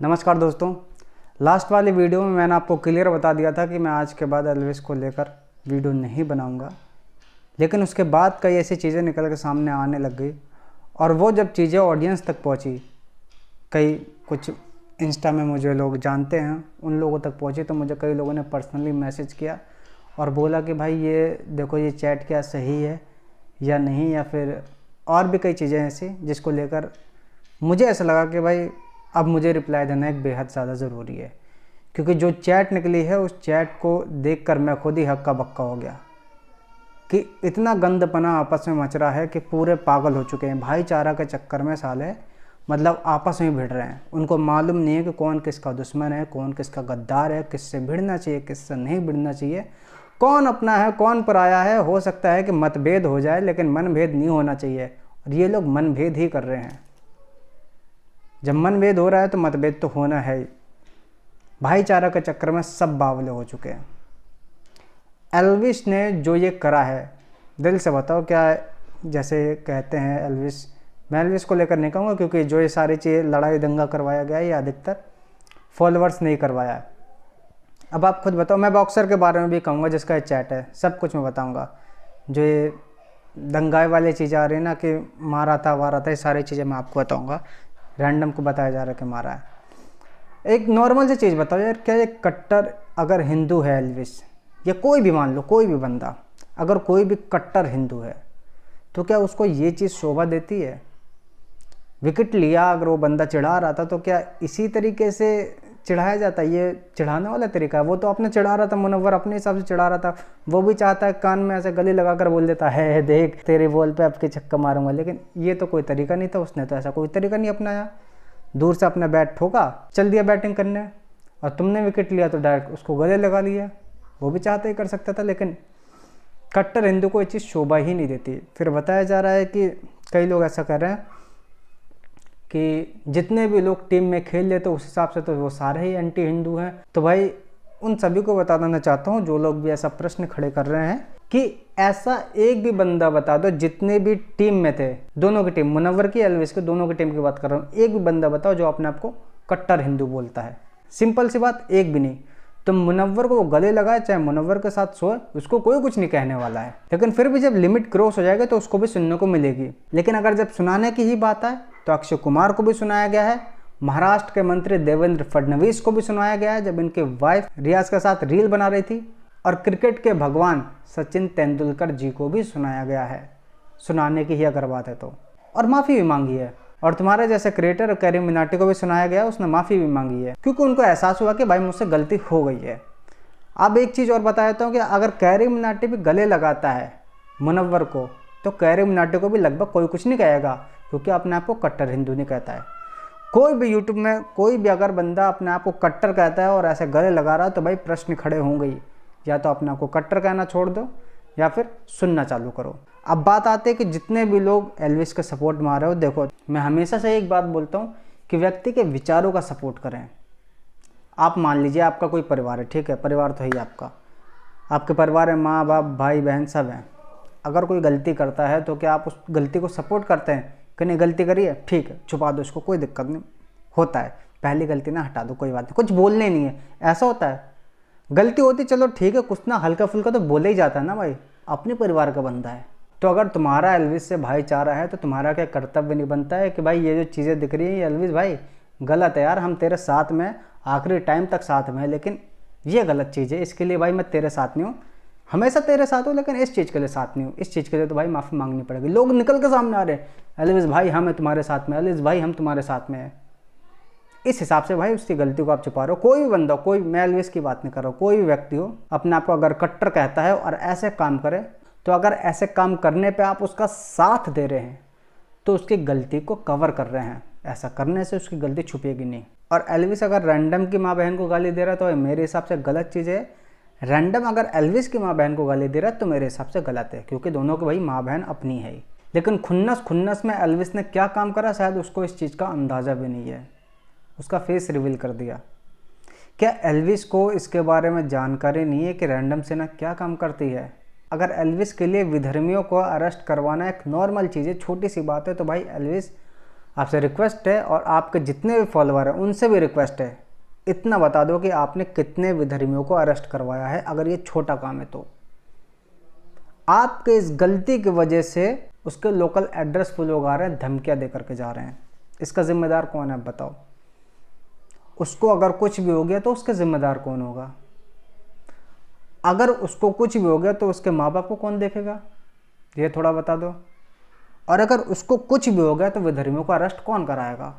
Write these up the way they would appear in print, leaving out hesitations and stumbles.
नमस्कार दोस्तों। लास्ट वाली वीडियो में मैंने आपको क्लियर बता दिया था कि मैं आज के बाद एल्विस को लेकर वीडियो नहीं बनाऊंगा, लेकिन उसके बाद कई ऐसी चीज़ें निकल के सामने आने लग गई और वो जब चीज़ें ऑडियंस तक पहुंची, कई कुछ इंस्टा में मुझे लोग जानते हैं उन लोगों तक पहुंची, तो मुझे कई लोगों ने पर्सनली मैसेज किया और बोला कि भाई ये देखो, ये चैट क्या सही है या नहीं, या फिर और भी कई चीज़ें ऐसी जिसको लेकर मुझे ऐसा लगा कि भाई अब मुझे रिप्लाई देना एक बेहद ज़्यादा ज़रूरी है, क्योंकि जो चैट निकली है उस चैट को देखकर मैं खुद ही हक्का बक्का हो गया कि इतना गंदपना आपस में मच रहा है कि पूरे पागल हो चुके हैं। भाईचारा के चक्कर में साले मतलब आपस में भिड़ रहे हैं। उनको मालूम नहीं है कि कौन किसका दुश्मन है, कौन किसका गद्दार है, किससे भिड़ना चाहिए, किससे नहीं भिड़ना चाहिए, कौन अपना है कौन पराया है। हो सकता है कि मतभेद हो जाए लेकिन मनभेद नहीं होना चाहिए, और ये लोग मनभेद ही कर रहे हैं। जब मनभेद हो रहा है तो मतभेद तो होना है ही। भाईचारा के चक्कर में सब बावले हो चुके हैं। एल्विस ने जो ये करा है, दिल से बताओ क्या, जैसे कहते हैं एल्विस, मैं एल्विस को लेकर नहीं कहूँगा क्योंकि जो ये सारी चीज़ें लड़ाई दंगा करवाया गया है ये अधिकतर फॉलोअर्स नहीं करवाया है। अब आप खुद बताओ। मैं बॉक्सर के बारे में भी कहूँगा जिसका ये चैट है, सब कुछ मैं बताऊँगा। जो ये दंगाई वाली चीज़ें आ रही है ना कि मारा था वारा था, ये सारी चीज़ें मैं आपको बताऊँगा। रैंडम को बताया जा रहा है कि मारा है। एक नॉर्मल सी चीज़ बताओ यार, क्या एक कट्टर अगर हिंदू है एल्विस, या कोई भी मान लो कोई भी बंदा, अगर कोई भी कट्टर हिंदू है तो क्या उसको ये चीज़ शोभा देती है? विकेट लिया अगर वो बंदा चिढ़ा रहा था तो क्या इसी तरीके से चिढ़ाया जाता है? ये चिढ़ाने वाला तरीका है। वो तो अपने चिढ़ा रहा था, मुनव्वर अपने हिसाब से चिढ़ा रहा था। वो भी चाहता है कान में ऐसे गले लगाकर बोल देता है देख तेरे बॉल पे आपके छक्का मारूंगा, लेकिन ये तो कोई तरीका नहीं था। उसने तो ऐसा कोई तरीका नहीं अपनाया। दूर से अपना बैट ठोका, चल दिया बैटिंग करने, और तुमने विकेट लिया तो डायरेक्ट उसको गले लगा लिया। वो भी चाहता ही कर सकता था, लेकिन कट्टर हिंदू को ये चीज़ शोभा ही नहीं देती। फिर बताया जा रहा है कि कई लोग ऐसा कर रहे हैं कि जितने भी लोग टीम में खेल लेते उस हिसाब से तो वो सारे ही एंटी हिंदू हैं। तो भाई उन सभी को बता देना चाहता हूँ जो लोग भी ऐसा प्रश्न खड़े कर रहे हैं कि ऐसा एक भी बंदा बता दो, जितने भी टीम में थे, दोनों की टीम, मुनव्वर की एल्विस की, दोनों की टीम की बात कर रहा हूँ, एक भी बंदा बताओ जो अपने आप को कट्टर हिंदू बोलता है। सिंपल सी बात, एक भी नहीं। तो मुनव्वर को वो गले लगाए, चाहे मुनव्वर के साथ सोए, उसको कोई कुछ नहीं कहने वाला है। लेकिन फिर भी जब लिमिट क्रॉस हो जाएगा तो उसको भी सुनने को मिलेगी। लेकिन अगर जब सुनाने की ही बात आए तो अक्षय कुमार को भी सुनाया गया है, महाराष्ट्र के मंत्री देवेंद्र फडणवीस को भी सुनाया गया है जब इनके वाइफ रियाज के साथ रील बना रही थी, और क्रिकेट के भगवान सचिन तेंदुलकर जी को भी सुनाया गया है, सुनाने की ही अगर बात है तो। और माफ़ी भी मांगी है। और तुम्हारे जैसे क्रिएटर कैरी मिनाटी को भी सुनाया गया, उसने माफ़ी भी मांगी है, क्योंकि उनको एहसास हुआ कि भाई मुझसे गलती हो गई है। अब एक चीज़ और बता देता हूँ कि अगर कैरी मिनाटी भी गले लगाता है मुनव्वर को, तो कैरी मिनाटी को भी लगभग कोई कुछ नहीं कहेगा, क्योंकि अपने आप को कट्टर हिंदू नहीं कहता है। कोई भी यूट्यूब में कोई भी अगर बंदा अपने आप को कट्टर कहता है और ऐसे गले लगा रहा है तो भाई प्रश्न खड़े होंगे ही। या तो अपने आप को कट्टर कहना छोड़ दो या फिर सुनना चालू करो। अब बात आती है कि जितने भी लोग एल्विस का सपोर्ट मार रहे हो, देखो मैं हमेशा से एक बात बोलता हूँ कि व्यक्ति के विचारों का सपोर्ट करें। आप मान लीजिए आपका कोई परिवार है, ठीक है, परिवार तो है ही आपका, आपके परिवार में माँ बाप भाई बहन सब हैं। अगर कोई गलती करता है तो क्या आप उस गलती को सपोर्ट करते हैं कि नहीं, गलती करी है ठीक है छुपा दो उसको, कोई दिक्कत नहीं, होता है, पहली गलती ना हटा दो, कोई बात नहीं, कुछ बोलने नहीं है, ऐसा होता है। गलती होती चलो ठीक है, कुछ ना हल्का फुल्का तो बोले ही जाता है ना भाई, अपने परिवार का बंदा है। तो अगर तुम्हारा एल्विस से भाईचारा है तो तुम्हारा क्या कर्तव्य नहीं बनता है कि भाई ये जो चीज़ें दिख रही हैं एल्विस भाई गलत है यार, हम तेरे साथ में आखिरी टाइम तक साथ में है, लेकिन ये गलत चीज़ है, इसके लिए भाई मैं तेरे साथ नहीं हूँ, हमेशा तेरे साथ हूँ, लेकिन इस चीज़ के लिए साथ नहीं हूँ, इस चीज़ के लिए तो भाई माफ़ी मांगनी पड़ेगी। लोग निकल के सामने आ रहे हैं, एल्विस भाई हम तुम्हारे साथ में, एल्विस भाई हम तुम्हारे साथ में है। इस हिसाब से भाई उसकी गलती को आप छुपा रहे हो। कोई भी बंदा, कोई, मैं एल्विस की बात नहीं कर रहा हूँ, कोई भी व्यक्ति हो अपने आप को अगर कट्टर कहता है और ऐसे काम करे, तो अगर ऐसे काम करने पे आप उसका साथ दे रहे हैं तो उसकी गलती को कवर कर रहे हैं। ऐसा करने से उसकी गलती छुपेगी नहीं। और एल्विस अगर रैंडम की माँ बहन को गाली दे रहा है तो मेरे हिसाब से गलत चीज़ है। रैंडम अगर एल्विस की माँ बहन को गाली दे रहा है तो मेरे हिसाब से गलत है, क्योंकि दोनों की भाई माँ बहन अपनी है ही। लेकिन खुन्नस में एल्विस ने क्या काम करा शायद उसको इस चीज़ का अंदाज़ा भी नहीं है। उसका फेस रिवील कर दिया। क्या एल्विस को इसके बारे में जानकारी नहीं है कि रैंडम सेना क्या काम करती है? अगर एल्विस के लिए विधर्मियों को अरेस्ट करवाना एक नॉर्मल चीज़ है, छोटी सी बात है, तो भाई एल्विस आपसे रिक्वेस्ट है और आपके जितने भी फॉलोअर हैं उनसे भी रिक्वेस्ट है, इतना बता दो कि आपने कितने विधर्मियों को अरेस्ट करवाया है। अगर ये छोटा काम है तो आपके इस गलती की वजह से उसके लोकल एड्रेस पे लोग आ रहे हैं, धमकियां दे करके जा रहे हैं। इसका जिम्मेदार कौन है बताओ? उसको अगर कुछ भी हो गया तो उसके जिम्मेदार कौन होगा? अगर उसको कुछ भी हो गया तो उसके माँ बाप को कौन देखेगा, ये थोड़ा बता दो। और अगर उसको कुछ भी हो गया तो विधर्मियों को अरेस्ट कौन कराएगा?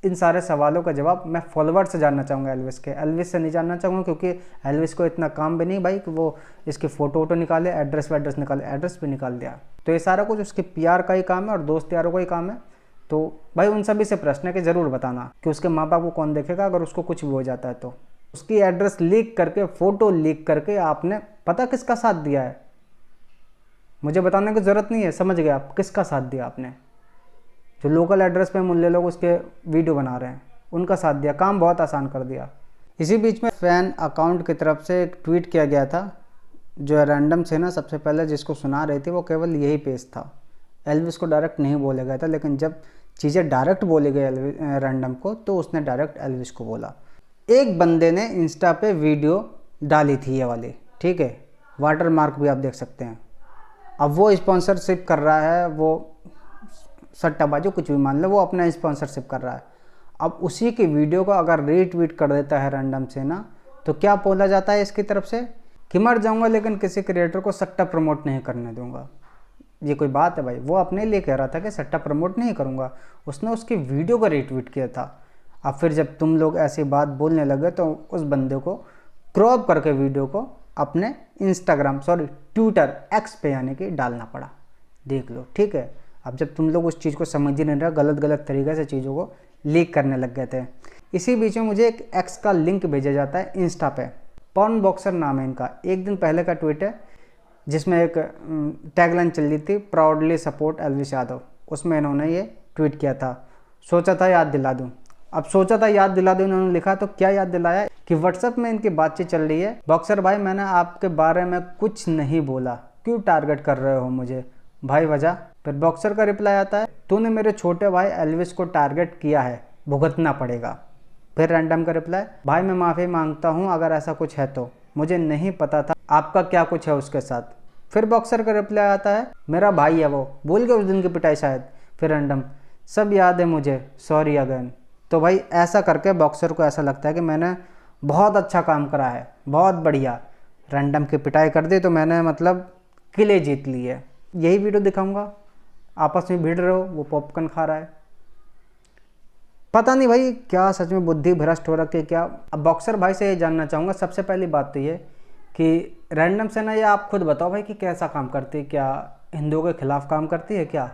इन सारे सवालों का जवाब मैं फॉलोअर से जानना चाहूँगा, एल्विस के। एल्विस से नहीं जानना चाहूँगा क्योंकि एल्विस को इतना काम भी नहीं भाई कि वो इसकी फ़ोटो वोटो निकाले, एड्रेस वैड्रेस निकाले। एड्रेस भी निकाल दिया तो ये सारा कुछ उसके PR का ही काम है और दोस्त यारों का ही काम है। तो भाई उन सभी से प्रश्न है कि ज़रूर बताना कि उसके माँ बाप को कौन देखेगा अगर उसको कुछ भी हो जाता है तो। उसकी एड्रेस लीक करके, फ़ोटो लीक करके आपने पता किसका साथ दिया है? मुझे बताने की ज़रूरत नहीं है, समझ गए आप किसका साथ दिया आपने। जो लोकल एड्रेस पे मुल्ले लोग उसके वीडियो बना रहे हैं उनका साथ दिया, काम बहुत आसान कर दिया। इसी बीच में फ़ैन अकाउंट की तरफ से एक ट्वीट किया गया था जो रैंडम से ना सबसे पहले जिसको सुना रही थी वो केवल यही पेज था, एल्विस को डायरेक्ट नहीं बोला गया था। लेकिन जब चीज़ें डायरेक्ट बोले गए रैंडम को तो उसने डायरेक्ट एल्विस को बोला। एक बंदे ने इंस्टा पे वीडियो डाली थी ये वाली, ठीक है, वाटर मार्क भी आप देख सकते हैं। अब वो स्पॉन्सरशिप कर रहा है, वो सट्टाबाजी कुछ भी मान लो, वो अपना स्पॉन्सरशिप कर रहा है। अब उसी की वीडियो को अगर रीट्वीट कर देता है रैंडम से ना तो क्या बोला जाता है इसकी तरफ से कि मर जाऊंगा लेकिन किसी क्रिएटर को सट्टा प्रमोट नहीं करने दूंगा। ये कोई बात है भाई? वो अपने लिए कह रहा था कि सट्टा प्रमोट नहीं करूंगा, उसने उसकी वीडियो को रीट्वीट किया था। अब फिर जब तुम लोग ऐसी बात बोलने लगे तो उस बंदे को क्रॉप करके वीडियो को अपने ट्विटर एक्स पे यानी कि डालना पड़ा। देख लो, ठीक है। अब जब तुम लोग उस चीज़ को समझ ही नहीं रहे, गलत तरीके से चीज़ों को लीक करने लग गए थे। इसी बीच में मुझे एक एक्स का लिंक भेजा जाता है इंस्टा पे, पॉर्न बॉक्सर नाम है इनका। एक दिन पहले का ट्वीट है जिसमें एक टैगलाइन चल रही थी, प्राउडली सपोर्ट एल्विस यादव। उसमें इन्होंने ये ट्वीट किया था, सोचा था याद दिला दूँ। अब सोचा था याद दिला दूँ इन्होंने लिखा, तो क्या याद दिलाया कि व्हाट्सएप में इनकी बातचीत चल रही है, बॉक्सर भाई मैंने आपके बारे में कुछ नहीं बोला, क्यों टारगेट कर रहे हो मुझे भाई, वजह। फिर बॉक्सर का रिप्लाई आता है, तूने मेरे छोटे भाई एल्विस को टारगेट किया है, भुगतना पड़ेगा। फिर रैंडम का रिप्लाई, भाई मैं माफ़ी मांगता हूँ अगर ऐसा कुछ है तो, मुझे नहीं पता था आपका क्या कुछ है उसके साथ। फिर बॉक्सर का रिप्लाई आता है, मेरा भाई है वो, भूल गए उस दिन की पिटाई शायद। फिर रैंडम, सब याद है मुझे, सॉरी अगेन। तो भाई ऐसा करके बॉक्सर को ऐसा लगता है कि मैंने बहुत अच्छा काम करा है, बहुत बढ़िया, रैंडम की पिटाई कर दी तो मैंने मतलब किले जीत लिए। यही वीडियो दिखाऊंगा, आपस में भिड़ रहे हो, वो पॉपकॉर्न खा रहा है। पता नहीं भाई क्या सच में बुद्धि भ्रष्ट हो रखी है क्या। अब बॉक्सर भाई से ये जानना चाहूँगा, सबसे पहली बात तो ये कि रैंडम से ना, ये आप खुद बताओ भाई कि कैसा काम करती है, क्या हिंदुओं के खिलाफ काम करती है क्या,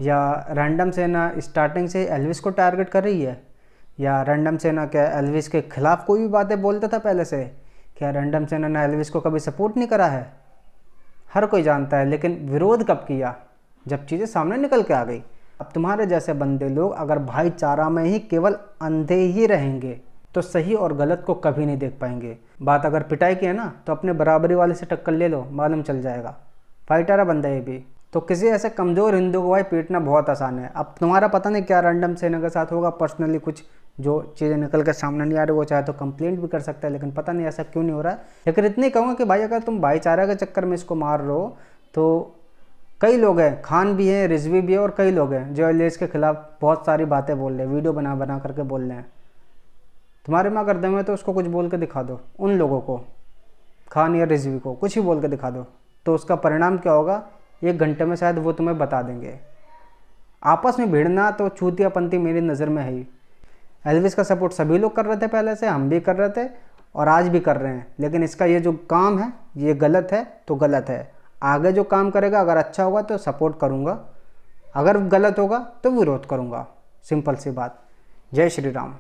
या रैंडम से ना स्टार्टिंग से एल्विस को टारगेट कर रही है, या रैंडम से ना क्या एल्विस के खिलाफ कोई भी बातें बोलता था पहले से, क्या रैंडम से ना एल्विस को कभी सपोर्ट नहीं करा है। हर कोई जानता है, लेकिन विरोध कब किया, जब चीज़ें सामने निकल के आ गई। अब तुम्हारे जैसे बंदे लोग अगर भाईचारा में ही केवल अंधे ही रहेंगे तो सही और गलत को कभी नहीं देख पाएंगे। बात अगर पिटाई की है ना तो अपने बराबरी वाले से टक्कर ले लो, मालूम चल जाएगा। फाइटर है बंदा ये भी। तो किसी ऐसे कमज़ोर हिंदू को भाई पीटना बहुत आसान है। अब तुम्हारा पता नहीं क्या रैंडम सेना के साथ होगा, पर्सनली कुछ जो चीज़ें निकल कर सामने नहीं आ रही, वो चाहे तो कंप्लेंट भी कर सकता है, लेकिन पता नहीं ऐसा क्यों नहीं हो रहा है। लेकिन इतनी कहूँगा कि भाई अगर तुम भाईचारा के चक्कर में इसको मार रहे हो तो कई लोग हैं, खान भी हैं, रिजवी भी है, और कई लोग हैं जो एल्विस के खिलाफ बहुत सारी बातें बोल रहे हैं, वीडियो बना बना करके बोल रहे हैं। तुम्हारे में अगर दम है तो उसको कुछ बोल के दिखा दो, उन लोगों को, खान या रिजवी को कुछ ही बोल के दिखा दो, तो उसका परिणाम क्या होगा 1 घंटे में शायद वो तुम्हें बता देंगे। आपस में भिड़ना तो चूतियापंती मेरी नज़र में है ही। एल्विस का सपोर्ट सभी लोग कर रहे थे पहले से, हम भी कर रहे थे और आज भी कर रहे हैं, लेकिन इसका ये जो काम है ये गलत है तो गलत है। आगे जो काम करेगा अगर अच्छा होगा तो सपोर्ट करूँगा, अगर गलत होगा तो विरोध करूँगा, सिंपल सी बात। जय श्री राम।